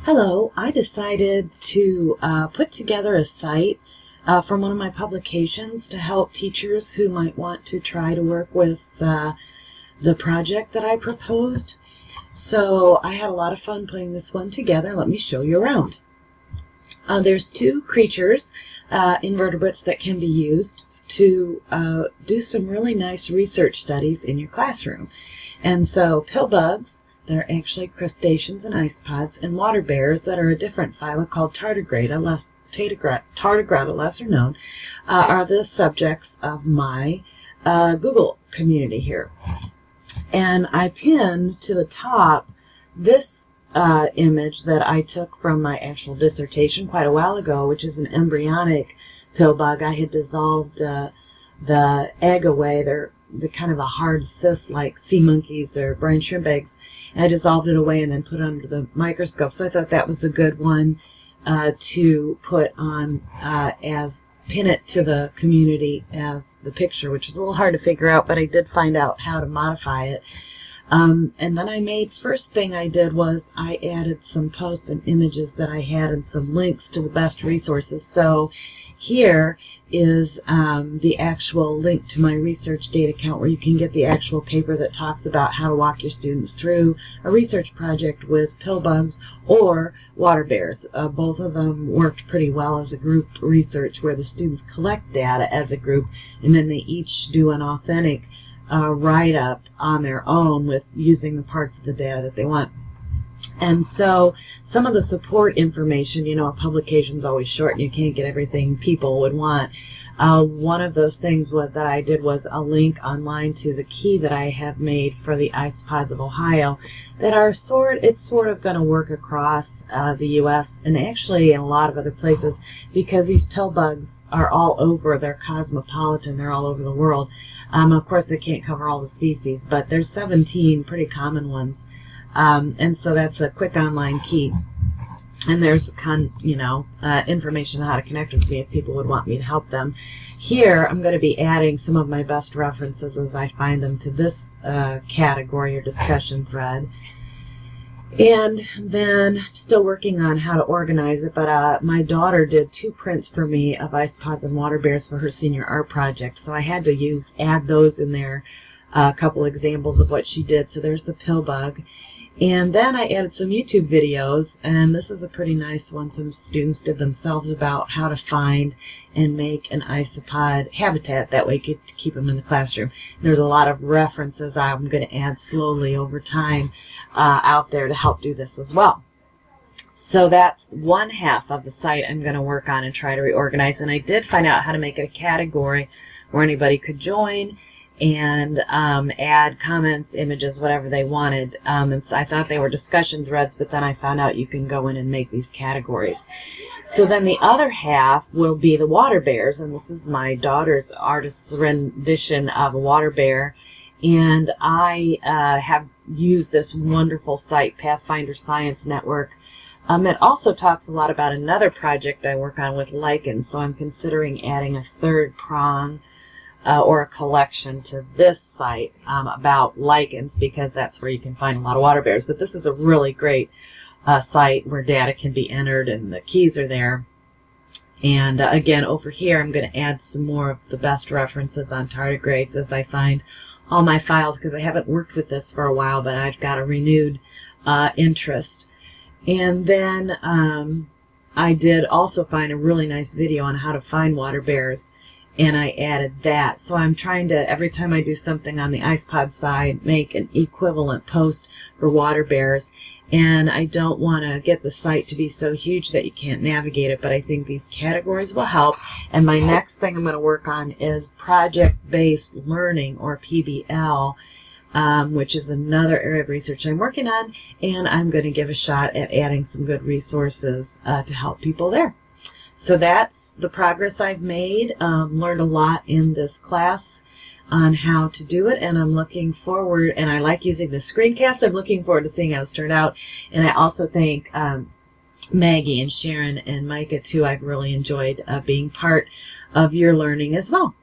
Hello, I decided to put together a site from one of my publications to help teachers who might want to try to work with the project that I proposed. So I had a lot of fun putting this one together. Let me show you around. There's two creatures, invertebrates, that can be used to do some really nice research studies in your classroom. And so pillbugs, they're actually crustaceans and isopods, and water bears that are a different phyla called tardigrade, a lesser known, are the subjects of my Google community here. And I pinned to the top this image that I took from my actual dissertation quite a while ago, which is an embryonic pillbug. I had dissolved the egg away. They're kind of a hard cyst like sea monkeys or brine shrimp eggs. And I dissolved it away and then put it under the microscope. So I thought that was a good one to put on pin it to the community as the picture, which was a little hard to figure out, but I did find out how to modify it. And then first thing I did was I added some posts and images that I had and some links to the best resources. So here is the actual link to my ResearchGate account, where you can get the actual paper that talks about how to walk your students through a research project with pillbugs or water bears. Both of them worked pretty well as a group research, where the students collect data as a group and then they each do an authentic write-up on their own with using the parts of the data that they want. And so some of the support information, you know, a publication's always short and you can't get everything people would want. One of those things that I did was a link online to the key that I have made for the isopods of Ohio that are it's sort of going to work across the U.S. and actually in a lot of other places, because these pillbugs are all over. They're cosmopolitan. They're all over the world. Of course, they can't cover all the species, but there's 17 pretty common ones. And so that's a quick online key. And there's information on how to connect with me if people would want me to help them. Here, I'm going to be adding some of my best references as I find them to this category or discussion thread. And then I'm still working on how to organize it, but my daughter did 2 prints for me of isopods and water bears for her senior art project, so I had to add those in there, a couple examples of what she did. So there's the pillbug. And then I added some YouTube videos, and this is a pretty nice one some students did themselves about how to find and make an isopod habitat. That way you could keep them in the classroom. And there's a lot of references I'm going to add slowly over time out there to help do this as well. So that's one half of the site I'm going to work on and try to reorganize. And I did find out how to make it a category where anybody could join and add comments, images, whatever they wanted. And so I thought they were discussion threads, but then I found out you can go in and make these categories. So then the other half will be the water bears, and this is my daughter's artist's rendition of a water bear. And I have used this wonderful site, Pathfinder Science Network. It also talks a lot about another project I work on with lichens, so I'm considering adding a third prong or a collection to this site about lichens, because that's where you can find a lot of water bears. But this is a really great site where data can be entered and the keys are there. And again, over here I'm going to add some more of the best references on tardigrades as I find all my files, because I haven't worked with this for a while, but I've got a renewed interest. And then I did also find a really nice video on how to find water bears, and I added that. So I'm trying to, every time I do something on the isopod side, make an equivalent post for water bears. And I don't want to get the site to be so huge that you can't navigate it, but I think these categories will help. And my next thing I'm going to work on is project-based learning, or PBL, which is another area of research I'm working on, and I'm going to give a shot at adding some good resources to help people there. So that's the progress I've made. Learned a lot in this class on how to do it, and I'm looking forward, and I like using the screencast. I'm looking forward to seeing how it's turned out. And I also thank Maggie and Sharon and Micah too. I've really enjoyed being part of your learning as well.